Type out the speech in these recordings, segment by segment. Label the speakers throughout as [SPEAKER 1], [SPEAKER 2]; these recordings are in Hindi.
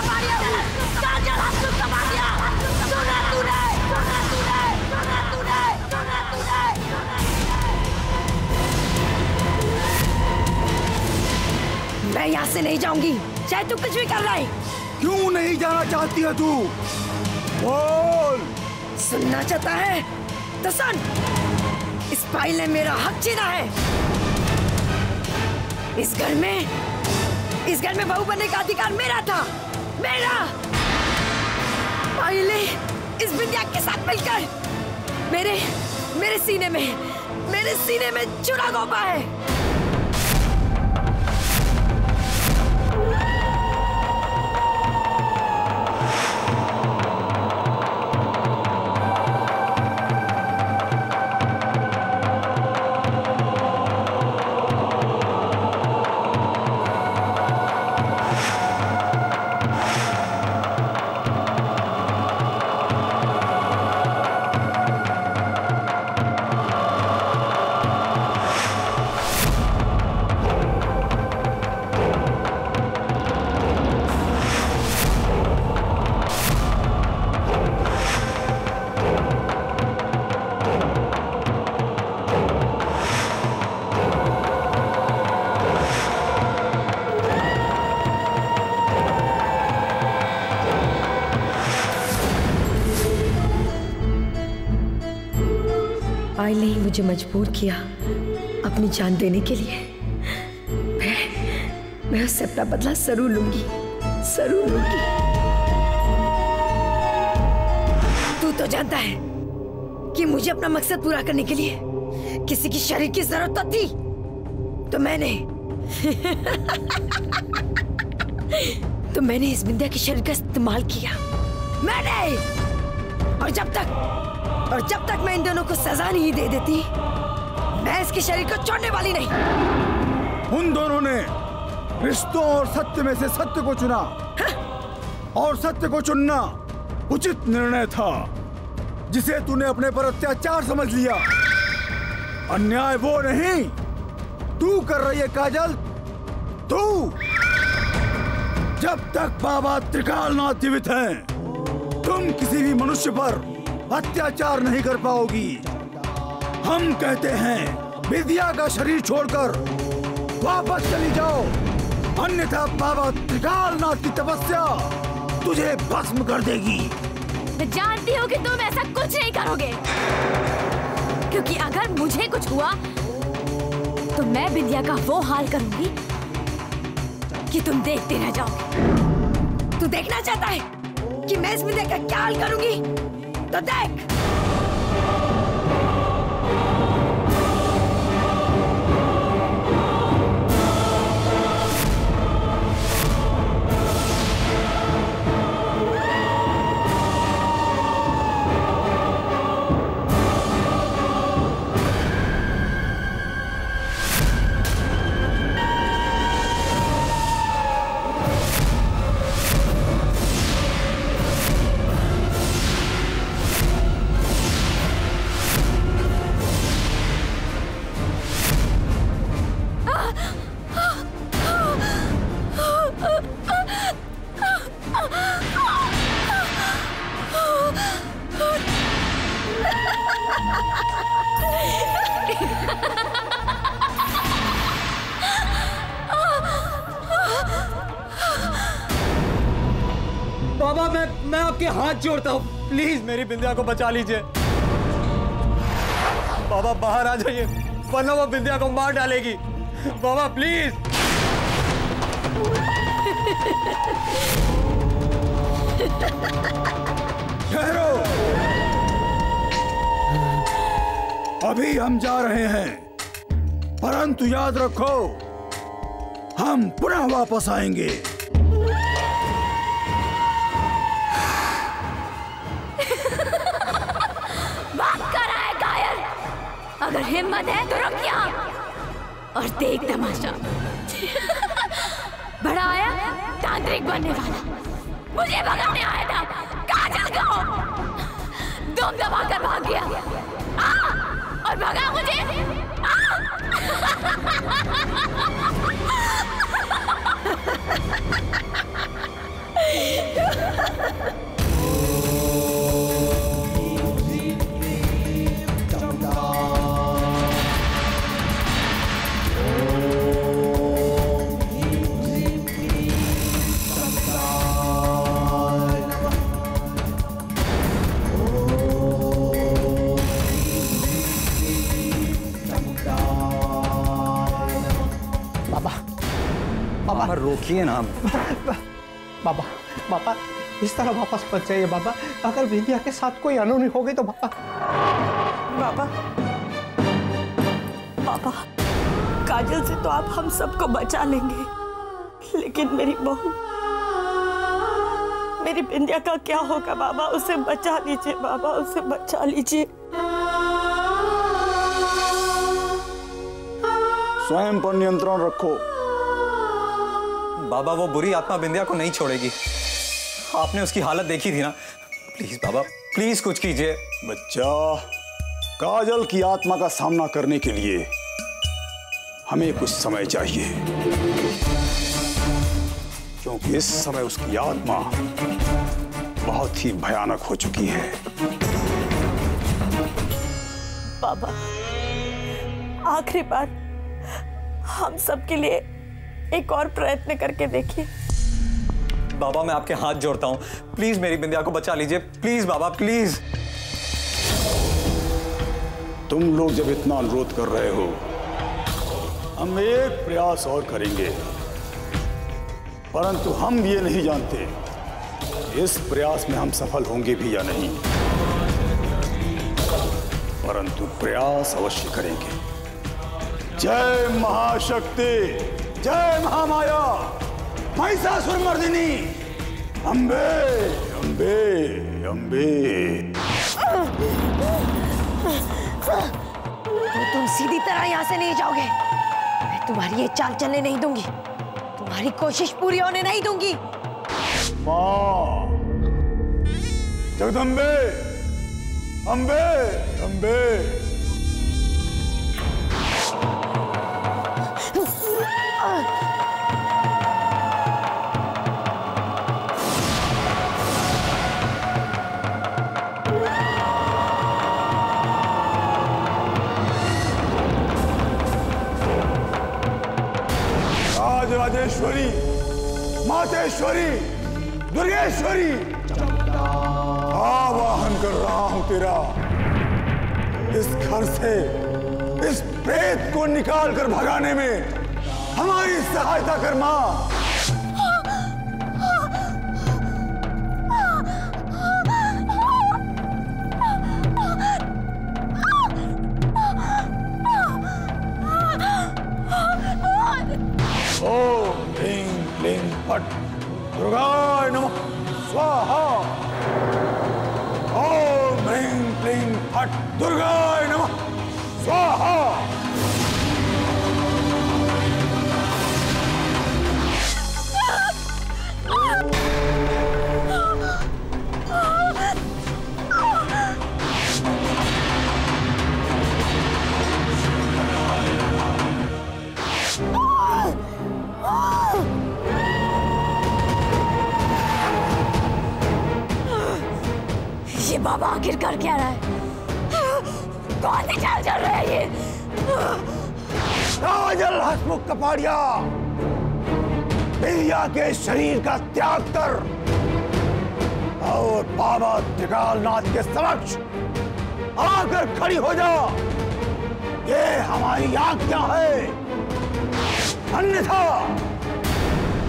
[SPEAKER 1] दबा दिया, काजल हाथ दबा दिया। सुना तूने, सुना तूने, सुना तूने, सुना तूने। मैं यहाँ से नहीं जाऊंगी, चाहे तू कुछ भी कर रहा है।
[SPEAKER 2] क्यों नहीं जाना चाहती है तू? बोल।
[SPEAKER 1] सुनना चाहता है तो सुन। इस फाइल ने मेरा हक छीना है। इस घर में बहू बनने का अधिकार मेरा था, मेरा। फाइल ने इस विद्या के साथ मिलकर मेरे सीने में चुरा घोंपा है। फाइल ने ही मुझे मजबूर किया अपनी जान देने के लिए। मैं उससे अपना बदला जरूर लूंगी, जरूर लूंगी। तू तो जानता है कि मुझे अपना मकसद पूरा करने के लिए किसी की शरीर की जरूरत तो थी, तो मैंने इस विद्या के शरीर का इस्तेमाल किया। मैंने। और जब तक मैं इन दोनों को सजा नहीं दे देती, मैं इसके शरीर को छोड़ने वाली नहीं।
[SPEAKER 2] उन दोनों ने रिश्तों और सत्य में से सत्य को चुना। और सत्य को चुनना उचित निर्णय था, जिसे तूने अपने पर अत्याचार समझ लिया। अन्याय वो नहीं, तू कर रही है काजल, तू। जब तक बाबा त्रिकालनाथ जीवित हैं, तुम किसी भी मनुष्य पर अत्याचार नहीं कर पाओगी। हम कहते हैं विद्या का शरीर छोड़कर वापस चली जाओ, अन्यथा बाबा त्रिकालनाथ की तपस्या तुझे भस्म कर देगी।
[SPEAKER 3] मैं जानती हूँ कि तुम ऐसा कुछ नहीं करोगे, क्योंकि अगर मुझे कुछ हुआ तो मैं विद्या का वो हाल करूंगी कि तुम देखते रह जाओगे।
[SPEAKER 1] तू देखना चाहता है कि मैं इस विद्या का क्या हाल करूंगी? तो देख।
[SPEAKER 4] बाबा मैं आपके हाथ जोड़ता हूँ, प्लीज मेरी विद्या को बचा लीजिए। बाबा बाहर आ जाइए, वरना वो विद्या को मार डालेगी। बाबा प्लीज।
[SPEAKER 2] ठहरो, अभी हम जा रहे हैं, परंतु याद रखो हम पुनः वापस आएंगे।
[SPEAKER 3] अगर हिम्मत है तो रुक यहाँ और देख तमाशा। बड़ा आया तांत्रिक बनने वाला, मुझे भगाने आया था काजल को, दम दबाकर भाग गया और भगा मुझे।
[SPEAKER 4] रुकिए ना।
[SPEAKER 5] बाबा बाबा इस तरह वापस मत जाइए बाबा, अगर विद्या के साथ कोई अनहोनी हो गई तो बाबा।
[SPEAKER 6] बाबा बाबा, काजल से तो आप हम सबको बचा लेंगे, लेकिन मेरी बहू, मेरी बिंदिया का क्या होगा बाबा? उसे बचा लीजिए बाबा, उसे बचा लीजिए।
[SPEAKER 2] स्वयं पर नियंत्रण रखो।
[SPEAKER 4] बाबा वो बुरी आत्मा बिंदिया को नहीं छोड़ेगी, आपने उसकी हालत देखी थी ना। प्लीज बाबा, प्लीज कुछ कीजिए।
[SPEAKER 2] बच्चा, काजल की आत्मा का सामना करने के लिए हमें कुछ समय चाहिए, क्योंकि इस समय उसकी आत्मा बहुत ही भयानक हो चुकी है।
[SPEAKER 6] बाबा आखिरी बार हम सबके लिए एक और प्रयत्न करके देखिए।
[SPEAKER 4] बाबा मैं आपके हाथ जोड़ता हूँ, प्लीज मेरी बिंदिया को बचा लीजिए, प्लीज बाबा प्लीज।
[SPEAKER 2] तुम लोग जब इतना अनुरोध कर रहे हो, हम एक प्रयास और करेंगे, परंतु हम ये नहीं जानते इस प्रयास में हम सफल होंगे भी या नहीं, परंतु प्रयास अवश्य करेंगे। जय महाशक्ति, जय महामाया, महिषासुरमर्दिनी, अम्बे अम्बे अम्बे।
[SPEAKER 1] तो तुम सीधी तरह यहाँ से नहीं जाओगे। मैं तुम्हारी ये चाल चलने नहीं दूंगी, तुम्हारी कोशिश पूरी होने नहीं दूंगी।
[SPEAKER 2] माँ जगदम्बे, अम्बे अम्बे। राजेश्वरी, मातेश्वरी, दुर्गेश्वरी, आवाहन कर रहा हूं तेरा। इस घर से इस प्रेत को निकाल कर भगाने में हमारी सहायता कर मां। ओम ह्रीं क्लीं फट् दुर्गाय नमः स्वाहा। ओम ह्रीं क्लीं फट् दुर्गाय नमः स्वाहा।
[SPEAKER 3] ये बाबा आखिर कर क्या रहा है? कौन सी चाल चल रहा है ये?
[SPEAKER 2] काजल हसमुख कपाड़िया, बिंदिया के शरीर का त्याग कर और बाबा त्रिकालनाथ के समक्ष आकर खड़ी हो जा। ये हमारी आज्ञा है, अन्यथा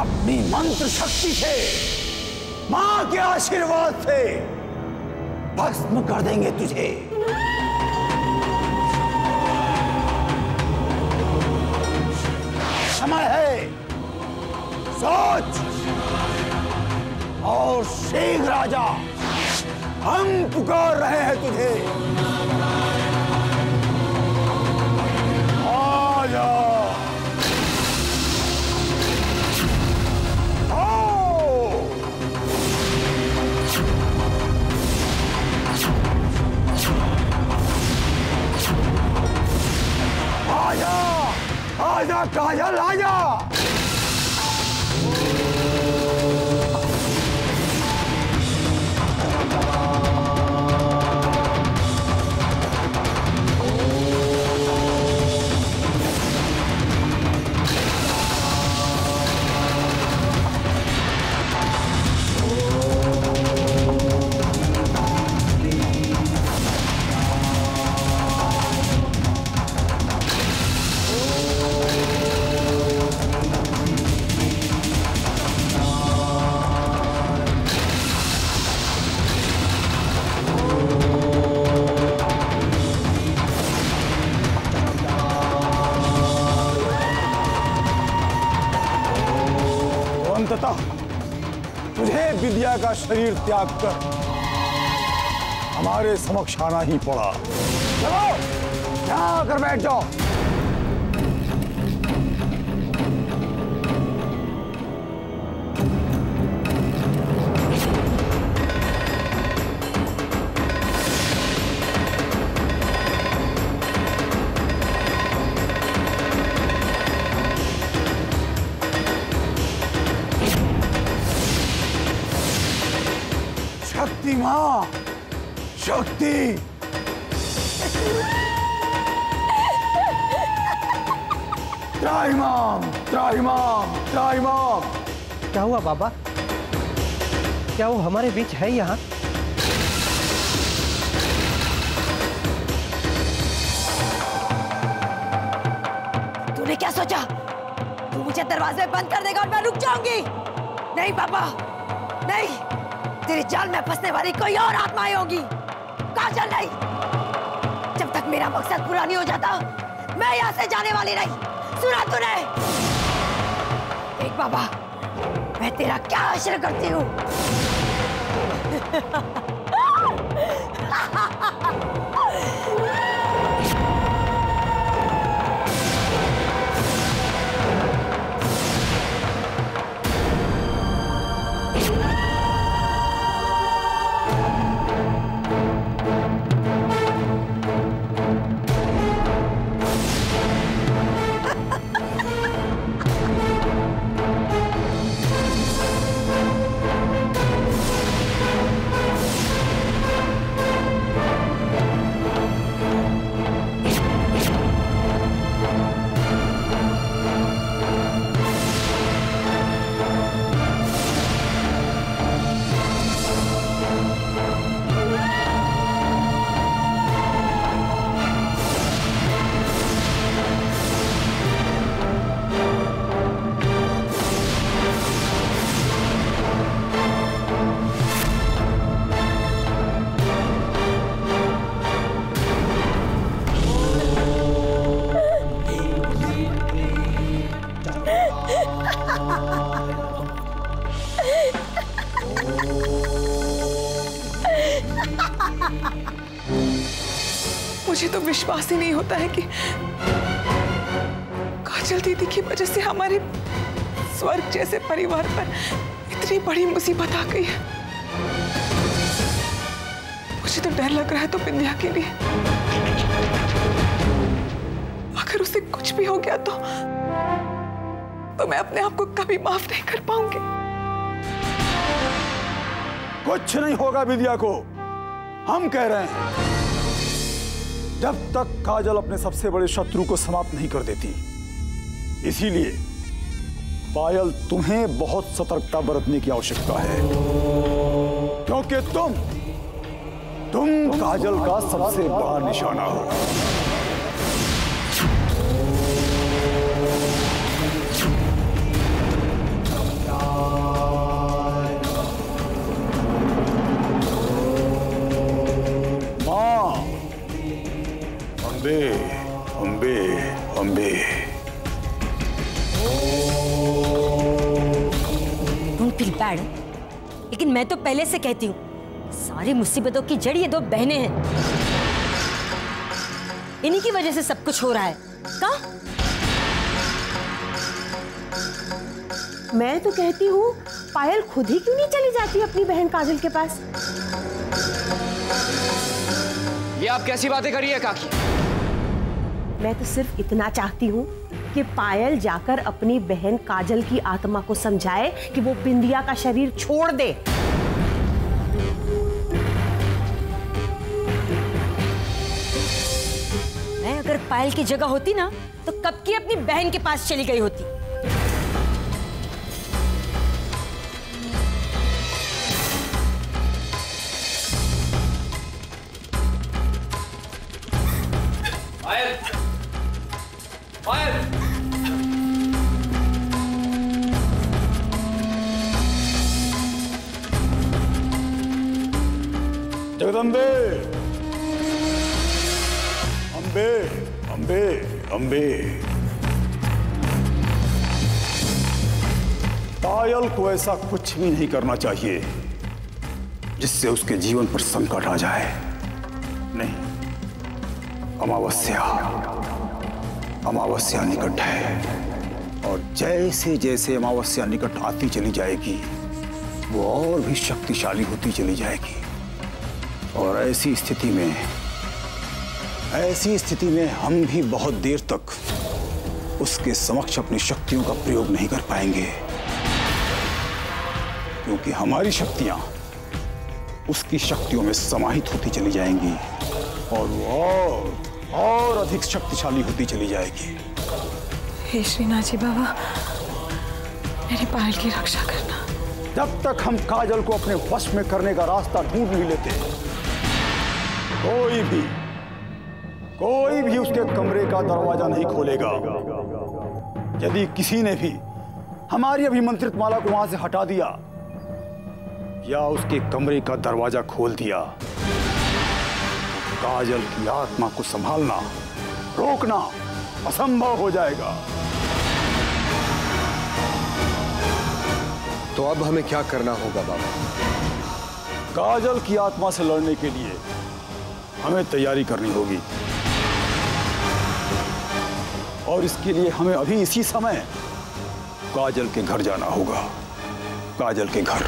[SPEAKER 2] अपनी मंत्र शक्ति से, मां के आशीर्वाद से भस्म कर देंगे तुझे। समय है, सोच और शीघ्र आजा, हम पुकार रहे हैं तुझे। आजा। आजा आजा काजल आजा। तुझे विद्या का शरीर त्याग कर हमारे समक्ष आना ही पड़ा। चलो यहाँ आकर बैठ जाओ। शक्ति मां, शक्ति। त्राहिमाम, त्राहिमाम, त्राहिमाम।
[SPEAKER 5] क्या हुआ बाबा? क्या वो हमारे बीच है यहाँ?
[SPEAKER 1] तूने क्या सोचा? तू मुझे दरवाजे बंद कर देगा और मैं रुक जाऊंगी? नहीं पापा, नहीं। तेरे जाल में फंसने वाली कोई और आत्माएं होंगी, काजल नहीं। जब तक मेरा मकसद पूरा नहीं हो जाता, मैं यहाँ से जाने वाली नहीं। सुना तूने? देख बाबा, मैं तेरा क्या आश्रय करती हूँ।
[SPEAKER 7] मुझे तो विश्वास ही नहीं होता है कि काजल दीदी की वजह से हमारे स्वर्ग जैसे परिवार पर इतनी बड़ी मुसीबत आ गई है। मुझे तो डर लग रहा है तो विंध्या के लिए। अगर उसे कुछ भी हो गया तो मैं अपने आप को कभी माफ नहीं कर पाऊंगी।
[SPEAKER 2] कुछ नहीं होगा विद्या को, हम कह रहे हैं। जब तक काजल अपने सबसे बड़े शत्रु को समाप्त नहीं कर देती, इसीलिए पायल तुम्हें बहुत सतर्कता बरतने की आवश्यकता है, क्योंकि तुम काजल का सबसे बड़ा निशाना हो। Ambe, Ambe, Ambe.
[SPEAKER 1] Don't feel bad, लेकिन मैं तो पहले से कहती हूँ, सारी मुसीबतों की जड़ ये दो बहनें हैं। इन्हीं की वजह से सब कुछ हो रहा है। का?
[SPEAKER 6] मैं तो कहती हूँ पायल खुद ही क्यों नहीं चली जाती अपनी बहन काजल के पास?
[SPEAKER 8] ये आप कैसी बातें कर रही है काकी?
[SPEAKER 6] मैं तो सिर्फ इतना चाहती हूँ कि पायल जाकर अपनी बहन काजल की आत्मा को समझाए कि वो बिंदिया का शरीर छोड़ दे।
[SPEAKER 1] मैं अगर पायल की जगह होती ना, तो कब की अपनी बहन के पास चली गई होती।
[SPEAKER 8] पायल, पायल।
[SPEAKER 2] जगदम्बे, अम्बे, अम्बे, अम्बे। पायल को ऐसा कुछ भी नहीं करना चाहिए जिससे उसके जीवन पर संकट आ जाए। नहीं, अमावस्या निकट है और जैसे जैसे अमावस्या निकट आती चली जाएगी वो और भी शक्तिशाली होती चली जाएगी। और ऐसी स्थिति में हम भी बहुत देर तक उसके समक्ष अपनी शक्तियों का प्रयोग नहीं कर पाएंगे, क्योंकि हमारी शक्तियां उसकी शक्तियों में समाहित होती चली जाएंगी और वो और अधिक शक्तिशाली होती चली जाएगी।
[SPEAKER 7] हे श्रीनाथ जी बाबा, मेरी पायल की रक्षा करना।
[SPEAKER 2] जब तक हम काजल को अपने वश में करने का रास्ता ढूंढ नहीं लेते, कोई भी उसके कमरे का दरवाजा नहीं खोलेगा। यदि किसी ने भी हमारी अभिमंत्रित माला को वहां से हटा दिया या उसके कमरे का दरवाजा खोल दिया, तो काजल की आत्मा को संभालना, रोकना असंभव हो जाएगा।
[SPEAKER 9] तो अब हमें क्या करना होगा बाबा?
[SPEAKER 2] काजल की आत्मा से लड़ने के लिए हमें तैयारी करनी होगी और इसके लिए हमें अभी इसी समय काजल के घर जाना होगा। काजल के घर।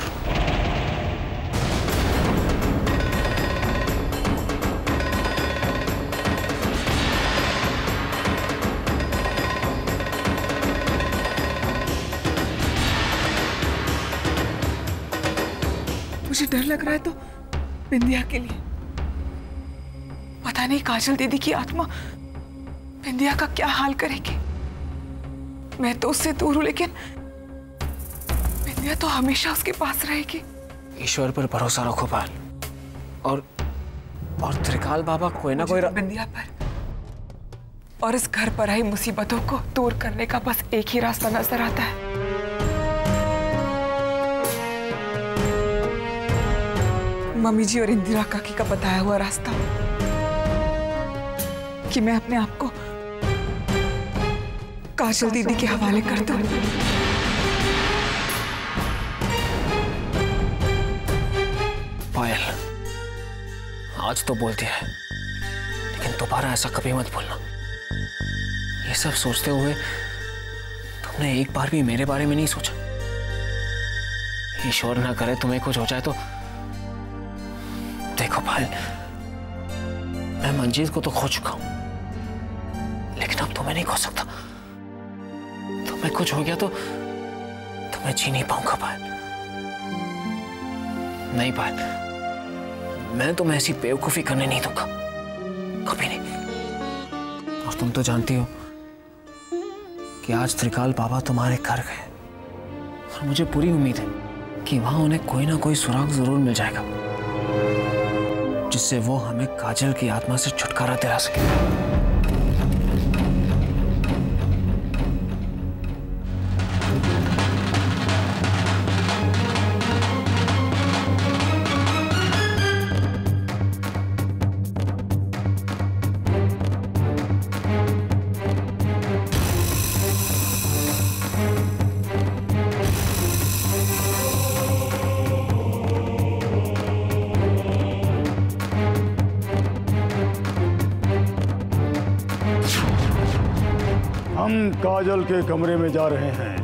[SPEAKER 7] मुझे डर लग रहा है तो बिंदिया के लिए। पता नहीं काजल दीदी की आत्मा बिंदिया का क्या हाल करेगी। मैं तो उससे दूर हूं, लेकिन बिंदिया तो हमेशा उसके पास रहेगी।
[SPEAKER 8] ईश्वर पर भरोसा रखो पाल, और त्रिकाल बाबा कोई ना कोई
[SPEAKER 7] बिंदिया पर और इस घर पर आई मुसीबतों को दूर करने का बस एक ही रास्ता नजर आता है। मम्मी जी और इंदिरा काकी का बताया हुआ रास्ता, कि मैं अपने आप को काजल दीदी के हवाले कर दूं।
[SPEAKER 8] पायल, आज तो बोलती है, लेकिन दोबारा ऐसा कभी मत बोलना। ये सब सोचते हुए तुमने एक बार भी मेरे बारे में नहीं सोचा। ईश्वर ना करे तुम्हें कुछ हो जाए तो। देखो पायल, मैं मंजीत को तो खो चुका हूं, लेकिन अब तुम्हें नहीं खो सकता। तुम्हें कुछ हो गया तो मैं जी नहीं पाऊंगा पायल। नहीं पायल, मैं तुम्हें ऐसी बेवकूफी करने नहीं दूंगा, कभी नहीं। और तुम तो जानती हो कि आज त्रिकाल बाबा तुम्हारे घर गए, और मुझे पूरी उम्मीद है कि वहां उन्हें कोई ना कोई सुराग जरूर मिल जाएगा, जिससे वो हमें काजल की आत्मा से छुटकारा दिला सके।
[SPEAKER 2] हम काजल के कमरे में जा रहे हैं।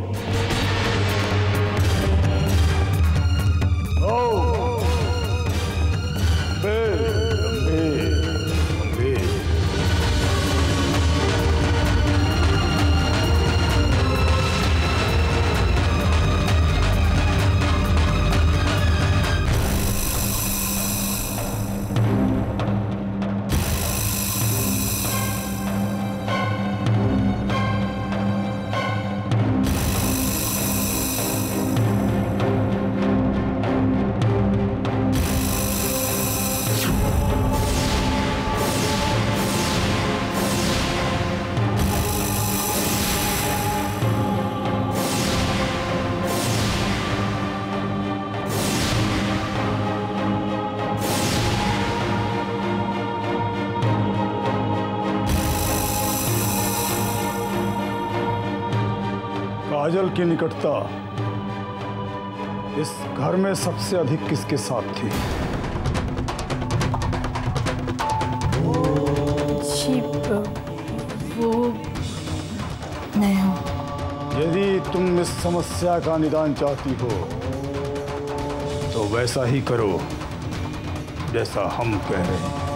[SPEAKER 2] काजल की निकटता इस घर में सबसे अधिक किसके साथ थी?
[SPEAKER 1] जी वो मैं हूँ।
[SPEAKER 2] यदि तुम इस समस्या का निदान चाहती हो तो वैसा ही करो जैसा हम कह रहे हैं।